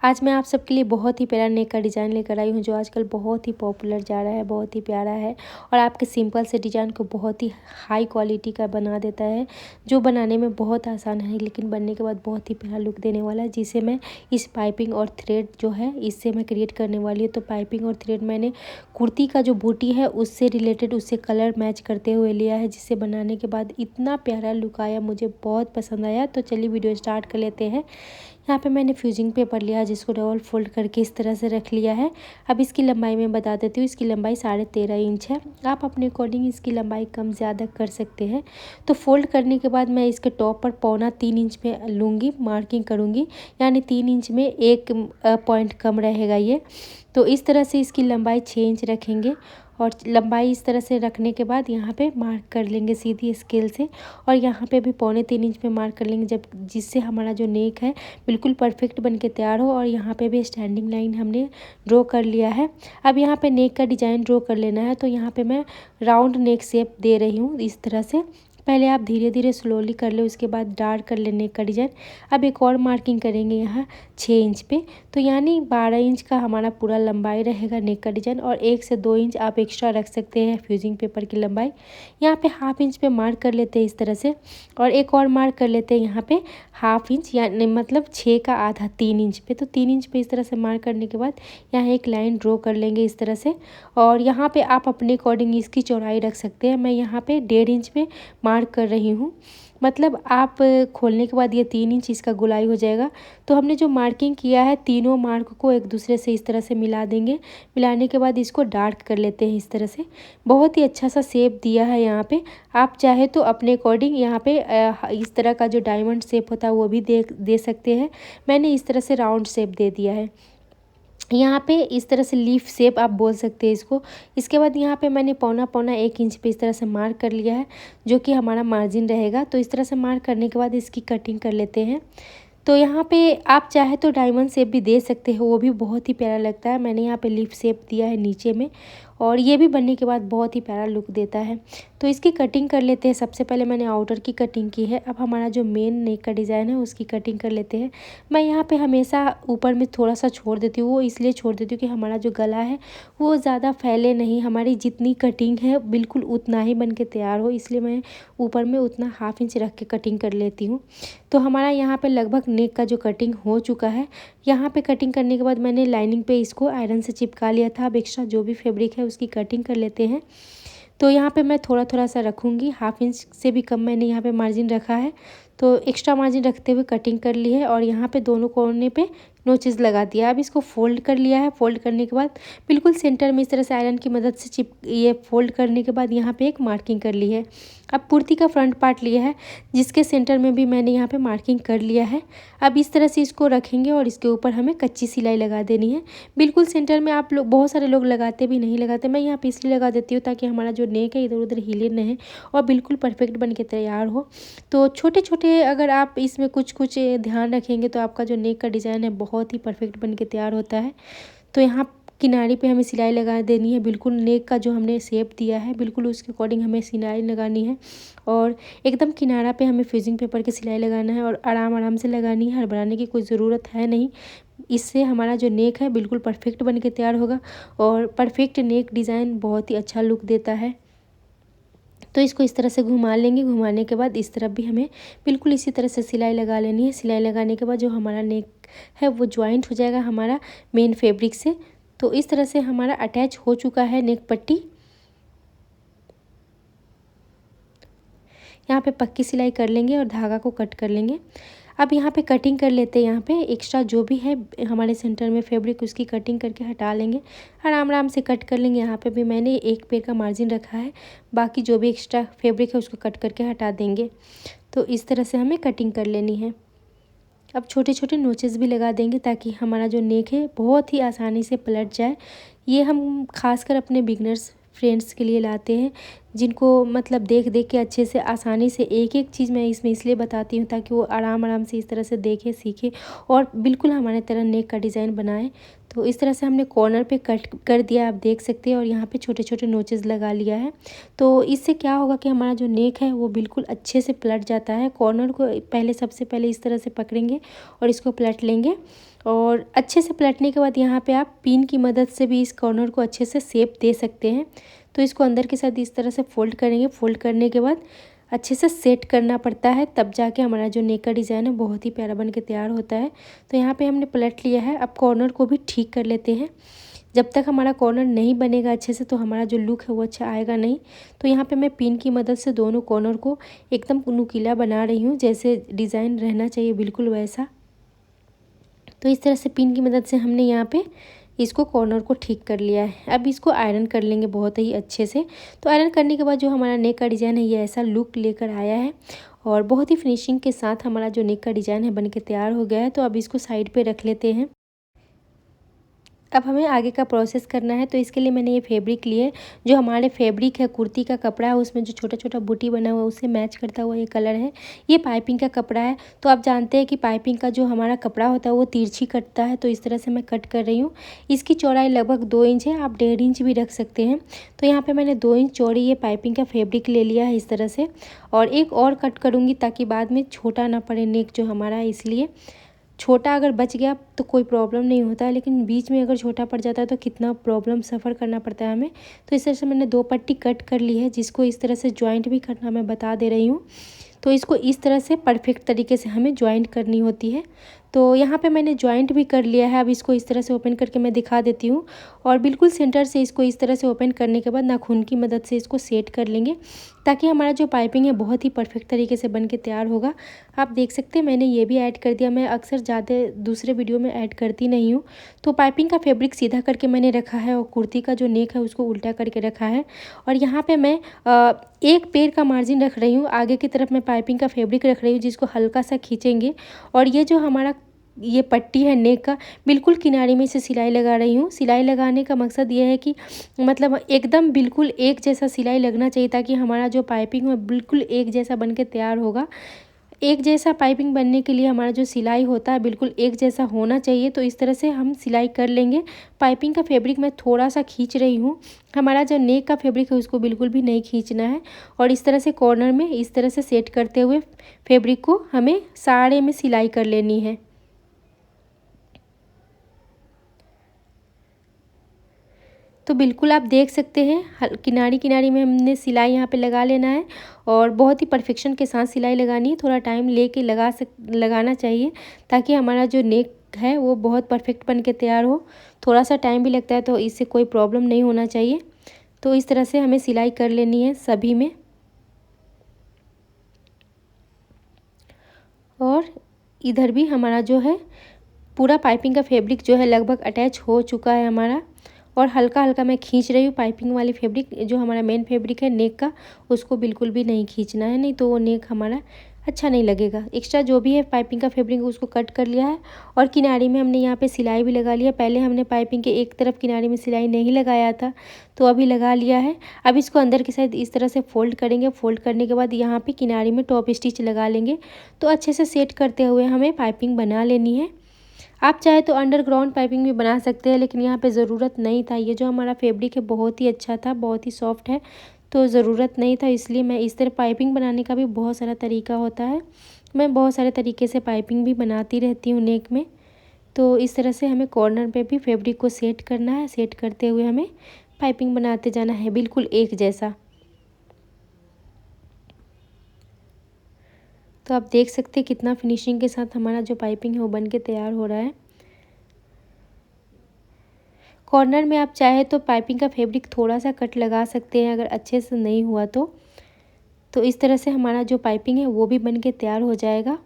आज मैं आप सबके लिए बहुत ही प्यारा नेक का डिज़ाइन लेकर आई हूँ जो आजकल बहुत ही पॉपुलर जा रहा है, बहुत ही प्यारा है और आपके सिंपल से डिज़ाइन को बहुत ही हाई क्वालिटी का बना देता है, जो बनाने में बहुत आसान है लेकिन बनने के बाद बहुत ही प्यारा लुक देने वाला है, जिसे मैं इस पाइपिंग और थ्रेड जो है इससे मैं क्रिएट करने वाली हूँ। तो पाइपिंग और थ्रेड मैंने कुर्ती का जो बूटी है उससे रिलेटेड, उससे कलर मैच करते हुए लिया है, जिससे बनाने के बाद इतना प्यारा लुक आया, मुझे बहुत पसंद आया। तो चलिए वीडियो स्टार्ट कर लेते हैं। यहाँ पे मैंने फ्यूजिंग पेपर लिया जिसको डबल फोल्ड करके इस तरह से रख लिया है। अब इसकी लंबाई मैं बता देती हूँ। इसकी लंबाई 13.5 इंच है। आप अपने अकॉर्डिंग इसकी लंबाई कम ज़्यादा कर सकते हैं। तो फोल्ड करने के बाद मैं इसके टॉप पर 3.25 इंच में लूँगी, मार्किंग करूँगी, यानी 3 इंच में एक पॉइंट कम रहेगा ये। तो इस तरह से इसकी लंबाई 6 इंच रखेंगे और लंबाई इस तरह से रखने के बाद यहाँ पे मार्क कर लेंगे सीधी स्केल से और यहाँ पे भी 3.25 इंच पे मार्क कर लेंगे, जब जिससे हमारा जो नेक है बिल्कुल परफेक्ट बन के तैयार हो। और यहाँ पे भी स्टैंडिंग लाइन हमने ड्रॉ कर लिया है। अब यहाँ पे नेक का डिज़ाइन ड्रॉ कर लेना है। तो यहाँ पे मैं राउंड नेक शेप दे रही हूँ इस तरह से। पहले आप धीरे धीरे स्लोली कर ले, उसके बाद डार्क कर ले नेक का डिज़ाइन। अब एक और मार्किंग करेंगे यहाँ 6 इंच पे, तो यानी 12 इंच का हमारा पूरा लंबाई रहेगा नेक का डिज़ाइन और 1 से 2 इंच आप एक्स्ट्रा रख सकते हैं फ्यूजिंग पेपर की लंबाई। यहाँ पे हाफ इंच पे मार्क कर लेते हैं इस तरह से और एक और मार्क कर लेते हैं यहाँ पे हाफ इंच, यानी मतलब 6 का आधा 3 इंच पे। तो 3 इंच पे इस तरह से मार्क करने के बाद यहाँ एक लाइन ड्रॉ कर लेंगे इस तरह से और यहाँ पे आप अपने अकॉर्डिंग इसकी चौड़ाई रख सकते हैं। मैं यहाँ पे 1.5 इंच पे मार्क कर रही हूँ, मतलब आप खोलने के बाद ये 3 इंच इसका गोलाई हो जाएगा। तो हमने जो मार्किंग किया है तीनों मार्क को एक दूसरे से इस तरह से मिला देंगे। मिलाने के बाद इसको डार्क कर लेते हैं इस तरह से। बहुत ही अच्छा सा शेप दिया है यहाँ पे। आप चाहे तो अपने अकॉर्डिंग यहाँ पे इस तरह का जो डायमंड शेप होता है वो भी दे सकते हैं। मैंने इस तरह से राउंड शेप दे दिया है। यहाँ पे इस तरह से लीफ शेप आप बोल सकते हैं इसको। इसके बाद यहाँ पे मैंने 1.25 इंच पे इस तरह से मार्क कर लिया है, जो कि हमारा मार्जिन रहेगा। तो इस तरह से मार्क करने के बाद इसकी कटिंग कर लेते हैं। तो यहाँ पे आप चाहे तो डायमंड शेप भी दे सकते हो, वो भी बहुत ही प्यारा लगता है। मैंने यहाँ पे लीफ शेप दिया है नीचे में और ये भी बनने के बाद बहुत ही प्यारा लुक देता है। तो इसकी कटिंग कर लेते हैं। सबसे पहले मैंने आउटर की कटिंग की है। अब हमारा जो मेन नेक का डिज़ाइन है उसकी कटिंग कर लेते हैं। मैं यहाँ पे हमेशा ऊपर में थोड़ा सा छोड़ देती हूँ, वो इसलिए छोड़ देती हूँ कि हमारा जो गला है वो ज़्यादा फैले नहीं, हमारी जितनी कटिंग है बिल्कुल उतना ही बन के तैयार हो, इसलिए मैं ऊपर में उतना हाफ इंच रख के कटिंग कर लेती हूँ। तो हमारा यहाँ पे लगभग नेक का जो कटिंग हो चुका है। यहाँ पे कटिंग करने के बाद मैंने लाइनिंग पे इसको आयरन से चिपका लिया था। अब एक्स्ट्रा जो भी फैब्रिक है उसकी कटिंग कर लेते हैं। तो यहाँ पे मैं थोड़ा थोड़ा सा रखूँगी, हाफ इंच से भी कम मैंने यहाँ पे मार्जिन रखा है। तो एक्स्ट्रा मार्जिन रखते हुए कटिंग कर ली है और यहाँ पे दोनों कोने पे नोचेस लगा दिया। अब इसको फोल्ड कर लिया है। फोल्ड करने के बाद बिल्कुल सेंटर में इस तरह से आयरन की मदद से ये फोल्ड करने के बाद यहाँ पे एक मार्किंग कर ली है। अब कुर्ती का फ्रंट पार्ट लिया है जिसके सेंटर में भी मैंने यहाँ पे मार्किंग कर लिया है। अब इस तरह से इसको रखेंगे और इसके ऊपर हमें कच्ची सिलाई लगा देनी है बिल्कुल सेंटर में। आप लोग, बहुत सारे लोग लगाते भी नहीं लगाते, मैं यहाँ पे इसलिए लगा देती हूँ ताकि हमारा जो नेक है इधर उधर हिले नहीं और बिल्कुल परफेक्ट बन के तैयार हो। तो छोटे छोटे अगर आप इसमें कुछ कुछ ध्यान रखेंगे तो आपका जो नेक का डिज़ाइन है बहुत ही परफेक्ट बन के तैयार होता है। तो यहाँ किनारे पे हमें सिलाई लगा देनी है, बिल्कुल नेक का जो हमने शेप दिया है बिल्कुल उसके अकॉर्डिंग हमें सिलाई लगानी है और एकदम किनारा पे हमें फ्यूजिंग पेपर की सिलाई लगाना है और आराम आराम से लगानी है, हड़बड़ाने की कोई ज़रूरत है नहीं। इससे हमारा जो नेक है बिल्कुल परफेक्ट बन के तैयार होगा और परफेक्ट नेक डिज़ाइन बहुत ही अच्छा लुक देता है। तो इसको इस तरह से घुमा लेंगे। घुमाने के बाद इस तरफ भी हमें बिल्कुल इसी तरह से सिलाई लगा लेनी है। सिलाई लगाने के बाद जो हमारा नेक है वो ज्वाइंट हो जाएगा हमारा मेन फैब्रिक से। तो इस तरह से हमारा अटैच हो चुका है नेक पट्टी। यहाँ पे पक्की सिलाई कर लेंगे और धागा को कट कर लेंगे। अब यहाँ पे कटिंग कर लेते हैं। यहाँ पे एक्स्ट्रा जो भी है हमारे सेंटर में फैब्रिक उसकी कटिंग करके हटा लेंगे, आराम आराम से कट कर लेंगे। यहाँ पे भी मैंने 1 पैर का मार्जिन रखा है, बाकी जो भी एक्स्ट्रा फैब्रिक है उसको कट करके हटा देंगे। तो इस तरह से हमें कटिंग कर लेनी है। अब छोटे छोटे नोचेस भी लगा देंगे ताकि हमारा जो नेक है बहुत ही आसानी से पलट जाए। ये हम खासकर अपने बिगनर्स फ्रेंड्स के लिए लाते हैं, जिनको मतलब देख देख के अच्छे से आसानी से एक एक चीज़ मैं इसमें इसलिए बताती हूँ ताकि वो आराम आराम से इस तरह से देखे सीखे और बिल्कुल हमारे तरह नेक का डिज़ाइन बनाए। तो इस तरह से हमने कॉर्नर पे कट कर दिया, आप देख सकते हैं, और यहाँ पे छोटे छोटे नोचेस लगा लिया है। तो इससे क्या होगा कि हमारा जो नेक है वो बिल्कुल अच्छे से पलट जाता है। कॉर्नर को पहले सबसे पहले इस तरह से पकड़ेंगे और इसको पलट लेंगे और अच्छे से पलटने के बाद यहाँ पे आप पिन की मदद से भी इस कॉर्नर को अच्छे से शेप दे सकते हैं। तो इसको अंदर के साथ इस तरह से फोल्ड करेंगे। फोल्ड करने के बाद अच्छे से सेट करना पड़ता है, तब जाके हमारा जो नेक का डिज़ाइन है बहुत ही प्यारा बन के तैयार होता है। तो यहाँ पे हमने पलट लिया है। अब कॉर्नर को भी ठीक कर लेते हैं। जब तक हमारा कॉर्नर नहीं बनेगा अच्छे से तो हमारा जो लुक है वो अच्छा आएगा नहीं। तो यहाँ पे मैं पिन की मदद से दोनों कॉर्नर को एकदम नुकीला बना रही हूँ, जैसे डिज़ाइन रहना चाहिए बिल्कुल वैसा। तो इस तरह से पिन की मदद से हमने यहाँ पे इसको कॉर्नर को ठीक कर लिया है। अब इसको आयरन कर लेंगे बहुत ही अच्छे से। तो आयरन करने के बाद जो हमारा नेक का डिज़ाइन है ये ऐसा लुक लेकर आया है और बहुत ही फिनिशिंग के साथ हमारा जो नेक का डिज़ाइन है बन के तैयार हो गया है। तो अब इसको साइड पे रख लेते हैं। अब हमें आगे का प्रोसेस करना है। तो इसके लिए मैंने ये फैब्रिक लिए, जो हमारे फैब्रिक है कुर्ती का कपड़ा है उसमें जो छोटा छोटा बूटी बना हुआ है उससे मैच करता हुआ ये कलर है। ये पाइपिंग का कपड़ा है। तो आप जानते हैं कि पाइपिंग का जो हमारा कपड़ा होता है वो तिरछी कटता है। तो इस तरह से मैं कट कर रही हूँ। इसकी चौड़ाई लगभग 2 इंच है, आप 1.5 इंच भी रख सकते हैं। तो यहाँ पर मैंने 2 इंच चौड़ी ये पाइपिंग का फैब्रिक ले लिया है इस तरह से। और एक और कट करूँगी ताकि बाद में छोटा ना पड़े नेक जो हमारा है, इसलिए। छोटा अगर बच गया तो कोई प्रॉब्लम नहीं होता है, लेकिन बीच में अगर छोटा पड़ जाता है तो कितना प्रॉब्लम सफ़र करना पड़ता है हमें। तो इस तरह से मैंने 2 पट्टी कट कर ली है, जिसको इस तरह से जॉइंट भी करना मैं बता दे रही हूँ। तो इसको इस तरह से परफेक्ट तरीके से हमें जॉइंट करनी होती है। तो यहाँ पे मैंने जॉइंट भी कर लिया है। अब इसको इस तरह से ओपन करके मैं दिखा देती हूँ। और बिल्कुल सेंटर से इसको इस तरह से ओपन करने के बाद नाखून की मदद से इसको सेट कर लेंगे, ताकि हमारा जो पाइपिंग है बहुत ही परफेक्ट तरीके से बन के तैयार होगा। आप देख सकते हैं मैंने ये भी ऐड कर दिया। मैं अक्सर ज़्यादा दूसरे वीडियो में ऐड करती नहीं हूँ। तो पाइपिंग का फैब्रिक सीधा करके मैंने रखा है और कुर्ती का जो नेक है उसको उल्टा करके रखा है। और यहाँ पे मैं एक पैर का मार्जिन रख रही हूँ। आगे की तरफ मैं पाइपिंग का फैब्रिक रख रही हूँ, जिसको हल्का सा खींचेंगे। और ये जो हमारा ये पट्टी है नेक का, बिल्कुल किनारे में से सिलाई लगा रही हूँ। सिलाई लगाने का मकसद ये है कि मतलब एकदम बिल्कुल एक जैसा सिलाई लगना चाहिए, ताकि हमारा जो पाइपिंग है बिल्कुल एक जैसा बन के तैयार होगा। एक जैसा पाइपिंग बनने के लिए हमारा जो सिलाई होता है बिल्कुल एक जैसा होना चाहिए। तो इस तरह से हम सिलाई कर लेंगे। पाइपिंग का फैब्रिक मैं थोड़ा सा खींच रही हूँ, हमारा जो नेक का फैब्रिक है उसको बिल्कुल भी नहीं खींचना है। और इस तरह से कॉर्नर में इस तरह से सेट करते हुए फैब्रिक को हमें सारे में सिलाई कर लेनी है। तो बिल्कुल आप देख सकते हैं किनारी किनारी में हमने सिलाई यहाँ पे लगा लेना है। और बहुत ही परफेक्शन के साथ सिलाई लगानी है। थोड़ा टाइम लेके लगाना चाहिए, ताकि हमारा जो नेक है वो बहुत परफेक्ट बन के तैयार हो। थोड़ा सा टाइम भी लगता है तो इससे कोई प्रॉब्लम नहीं होना चाहिए। तो इस तरह से हमें सिलाई कर लेनी है सभी में। और इधर भी हमारा जो है पूरा पाइपिंग का फैब्रिक जो है लगभग अटैच हो चुका है हमारा। और हल्का हल्का मैं खींच रही हूँ पाइपिंग वाली फैब्रिक, जो हमारा मेन फैब्रिक है नेक का, उसको बिल्कुल भी नहीं खींचना है, नहीं तो वो नेक हमारा अच्छा नहीं लगेगा। एक्स्ट्रा जो भी है पाइपिंग का फैब्रिक उसको कट कर लिया है। और किनारे में हमने यहाँ पे सिलाई भी लगा लिया। पहले हमने पाइपिंग के एक तरफ किनारे में सिलाई नहीं लगाया था, तो अभी लगा लिया है। अब इसको अंदर की साइड इस तरह से फोल्ड करेंगे। फोल्ड करने के बाद यहाँ पे किनारे में टॉप स्टिच लगा लेंगे। तो अच्छे से सेट करते हुए हमें पाइपिंग बना लेनी है। आप चाहे तो अंडरग्राउंड पाइपिंग भी बना सकते हैं, लेकिन यहाँ पे ज़रूरत नहीं था। ये जो हमारा फैब्रिक है बहुत ही अच्छा था, बहुत ही सॉफ्ट है, तो ज़रूरत नहीं था। इसलिए मैं इस तरह पाइपिंग बनाने का भी बहुत सारा तरीका होता है। मैं बहुत सारे तरीके से पाइपिंग भी बनाती रहती हूँ नेक में। तो इस तरह से हमें कॉर्नर पे भी फैब्रिक को सेट करना है। सेट करते हुए हमें पाइपिंग बनाते जाना है बिल्कुल एक जैसा। तो आप देख सकते हैं कितना फिनिशिंग के साथ हमारा जो पाइपिंग है वो बन के तैयार हो रहा है। कॉर्नर में आप चाहे तो पाइपिंग का फैब्रिक थोड़ा सा कट लगा सकते हैं, अगर अच्छे से नहीं हुआ तो इस तरह से हमारा जो पाइपिंग है वो भी बन के तैयार हो जाएगा।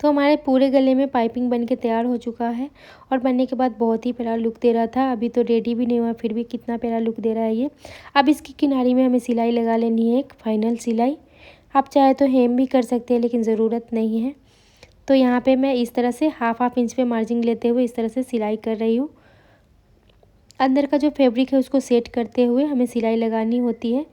तो हमारे पूरे गले में पाइपिंग बन के तैयार हो चुका है। और बनने के बाद बहुत ही प्यारा लुक दे रहा था। अभी तो रेडी भी नहीं हुआ, फिर भी कितना प्यारा लुक दे रहा है ये। अब इसकी किनारी में हमें सिलाई लगा लेनी है, एक फाइनल सिलाई। आप चाहे तो हेम भी कर सकते हैं, लेकिन ज़रूरत नहीं है। तो यहाँ पे मैं इस तरह से हाफ इंच पे मार्जिन लेते हुए इस तरह से सिलाई कर रही हूँ। अंदर का जो फैब्रिक है उसको सेट करते हुए हमें सिलाई लगानी होती है।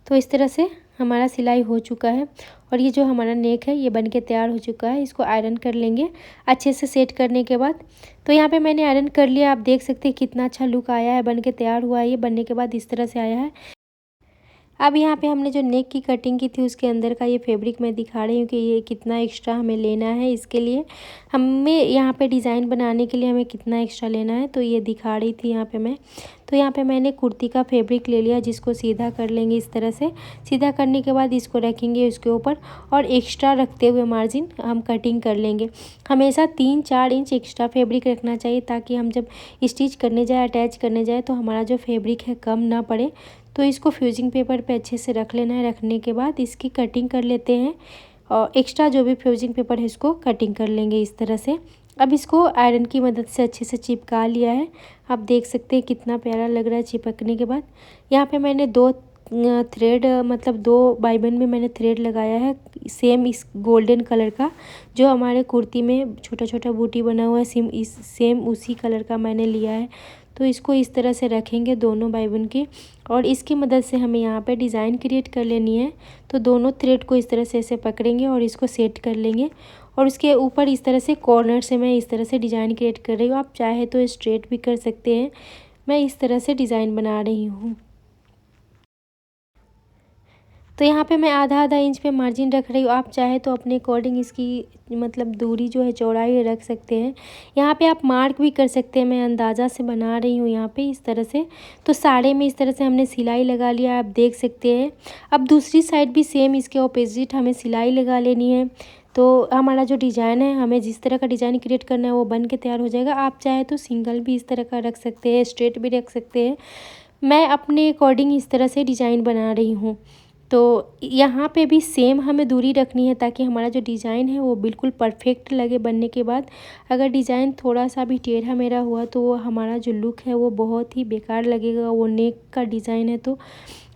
तो इस तरह से हमारा सिलाई हो चुका है। और ये जो हमारा नेक है ये बन के तैयार हो चुका है। इसको आयरन कर लेंगे अच्छे से सेट करने के बाद। तो यहाँ पे मैंने आयरन कर लिया। आप देख सकते हैं कितना अच्छा लुक आया है, बन के तैयार हुआ है। ये बनने के बाद इस तरह से आया है। अब यहाँ पे हमने जो नेक की कटिंग की थी उसके अंदर का ये फैब्रिक मैं दिखा रही हूँ कि ये कितना एक्स्ट्रा हमें लेना है। इसके लिए हमें यहाँ पे डिज़ाइन बनाने के लिए हमें कितना एक्स्ट्रा लेना है, तो ये दिखा रही थी यहाँ पे मैं। तो यहाँ पे मैंने कुर्ती का फैब्रिक ले लिया, जिसको सीधा कर लेंगे इस तरह से। सीधा करने के बाद इसको रखेंगे उसके ऊपर और एक्स्ट्रा रखते हुए मार्जिन हम कटिंग कर लेंगे। हमेशा 3-4 इंच एक्स्ट्रा फैब्रिक रखना चाहिए, ताकि हम जब स्टिच करने जाए, अटैच करने जाए, तो हमारा जो फैब्रिक है कम ना पड़े। तो इसको फ्यूजिंग पेपर पे अच्छे से रख लेना है। रखने के बाद इसकी कटिंग कर लेते हैं और एक्स्ट्रा जो भी फ्यूजिंग पेपर है इसको कटिंग कर लेंगे इस तरह से। अब इसको आयरन की मदद से अच्छे से चिपका लिया है। आप देख सकते हैं कितना प्यारा लग रहा है चिपकने के बाद। यहाँ पे मैंने 2 थ्रेड मतलब 2 बाइबन में मैंने थ्रेड लगाया है सेम इस गोल्डन कलर का, जो हमारे कुर्ती में छोटा छोटा बूटी बना हुआ है सेम उसी कलर का मैंने लिया है। तो इसको इस तरह से रखेंगे दोनों बाइबन की, और इसकी मदद से हमें यहाँ पे डिज़ाइन क्रिएट कर लेनी है। तो दोनों थ्रेड को इस तरह से ऐसे पकड़ेंगे और इसको सेट कर लेंगे, और उसके ऊपर इस तरह से कॉर्नर से मैं इस तरह से डिज़ाइन क्रिएट कर रही हूँ। आप चाहे तो स्ट्रेट भी कर सकते हैं। मैं इस तरह से डिज़ाइन बना रही हूँ। तो यहाँ पे मैं आधा इंच पे मार्जिन रख रही हूँ। आप चाहे तो अपने अकॉर्डिंग इसकी मतलब दूरी जो है चौड़ाई रख सकते हैं। यहाँ पे आप मार्क भी कर सकते हैं। मैं अंदाज़ा से बना रही हूँ यहाँ पे इस तरह से। तो साड़े में इस तरह से हमने सिलाई लगा लिया, आप देख सकते हैं। अब दूसरी साइड भी सेम इसके ऑपोजिट हमें सिलाई लगा लेनी है। तो हमारा जो डिज़ाइन है, हमें जिस तरह का डिज़ाइन क्रिएट करना है वो बन के तैयार हो जाएगा। आप चाहे तो सिंगल भी इस तरह का रख सकते हैं, स्ट्रेट भी रख सकते हैं। मैं अपने अकॉर्डिंग इस तरह से डिज़ाइन बना रही हूँ। तो यहाँ पे भी सेम हमें दूरी रखनी है, ताकि हमारा जो डिज़ाइन है वो बिल्कुल परफेक्ट लगे बनने के बाद। अगर डिज़ाइन थोड़ा सा भी टेढ़ा मेढ़ा हुआ तो वो हमारा जो लुक है वो बहुत ही बेकार लगेगा। वो नेक का डिज़ाइन है तो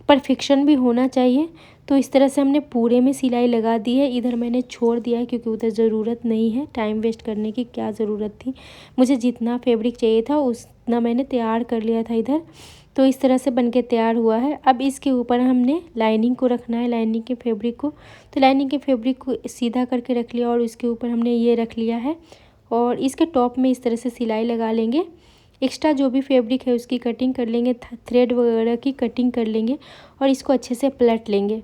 परफेक्शन भी होना चाहिए। तो इस तरह से हमने पूरे में सिलाई लगा दी है। इधर मैंने छोड़ दिया है क्योंकि उधर ज़रूरत नहीं है, टाइम वेस्ट करने की क्या ज़रूरत थी। मुझे जितना फैब्रिक चाहिए था उतना मैंने तैयार कर लिया था इधर। तो इस तरह से बनके तैयार हुआ है। अब इसके ऊपर हमने लाइनिंग को रखना है, लाइनिंग के फैब्रिक को। तो लाइनिंग के फैब्रिक को सीधा करके रख लिया और उसके ऊपर हमने ये रख लिया है, और इसके टॉप में इस तरह से सिलाई लगा लेंगे। एक्स्ट्रा जो भी फैब्रिक है उसकी कटिंग कर लेंगे, थ्रेड वगैरह की कटिंग कर लेंगे, और इसको अच्छे से पलट लेंगे।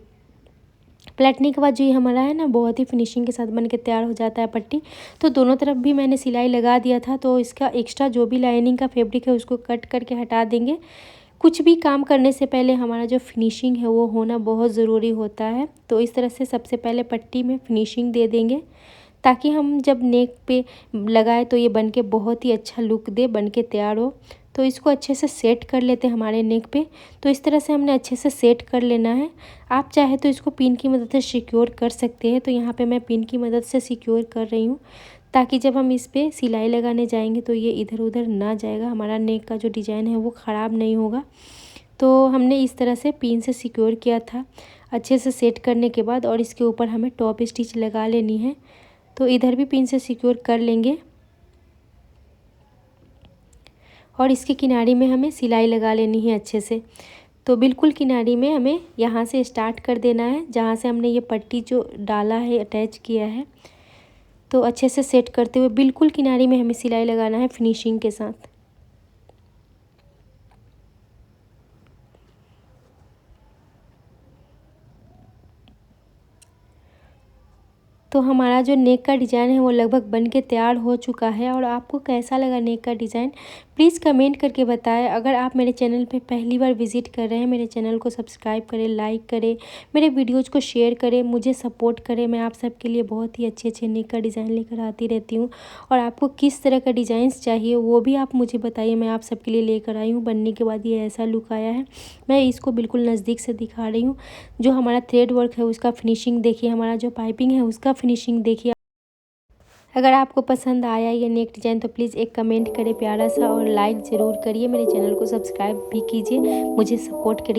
पलटने के बाद जो ये हमारा है ना, बहुत ही फिनिशिंग के साथ बन के तैयार हो जाता है पट्टी। तो दोनों तरफ भी मैंने सिलाई लगा दिया था। तो इसका एक्स्ट्रा जो भी लाइनिंग का फैब्रिक है उसको कट करके हटा देंगे। कुछ भी काम करने से पहले हमारा जो फिनिशिंग है वो होना बहुत ज़रूरी होता है। तो इस तरह से सबसे पहले पट्टी में फिनिशिंग दे देंगे, ताकि हम जब नेक पे लगाए तो ये बन के बहुत ही अच्छा लुक दे, बन के तैयार हो। तो इसको अच्छे से सेट कर लेते हैं हमारे नेक पे। तो इस तरह से हमने अच्छे से सेट कर लेना है। आप चाहे तो इसको पिन की मदद से सिक्योर कर सकते हैं। तो यहाँ पे मैं पिन की मदद से सिक्योर कर रही हूँ, ताकि जब हम इस पे सिलाई लगाने जाएंगे तो ये इधर उधर ना जाएगा, हमारा नेक का जो डिज़ाइन है वो ख़राब नहीं होगा। तो हमने इस तरह से पिन से सिक्योर किया था अच्छे से सेट करने के बाद, और इसके ऊपर हमें टॉप स्टिच लगा लेनी है। तो इधर भी पिन से सिक्योर कर लेंगे, और इसके किनारे में हमें सिलाई लगा लेनी है अच्छे से। तो बिल्कुल किनारे में हमें यहाँ से स्टार्ट कर देना है, जहाँ से हमने ये पट्टी जो डाला है, अटैच किया है। तो अच्छे से सेट करते हुए बिल्कुल किनारे में हमें सिलाई लगाना है फिनिशिंग के साथ। तो हमारा जो नेक का डिज़ाइन है वो लगभग बन के तैयार हो चुका है। और आपको कैसा लगा नेक का डिज़ाइन, प्लीज़ कमेंट करके बताएं। अगर आप मेरे चैनल पे पहली बार विज़िट कर रहे हैं, मेरे चैनल को सब्सक्राइब करें, लाइक करें, मेरे वीडियोज़ को शेयर करें, मुझे सपोर्ट करें। मैं आप सबके लिए बहुत ही अच्छे अच्छे नेक का डिज़ाइन लेकर आती रहती हूँ। और आपको किस तरह का डिज़ाइंस चाहिए वो भी आप मुझे बताइए, मैं आप सबके लिए लेकर आई हूँ। बनने के बाद ये ऐसा लुक आया है। मैं इसको बिल्कुल नज़दीक से दिखा रही हूँ। जो हमारा थ्रेड वर्क है उसका फिनिशिंग देखिए, हमारा जो पाइपिंग है उसका फिनिशिंग देखिए। अगर आपको पसंद आया ये नेक डिज़ाइन तो प्लीज़ एक कमेंट करें प्यारा सा, और लाइक ज़रूर करिए। मेरे चैनल को सब्सक्राइब भी कीजिए, मुझे सपोर्ट करिए।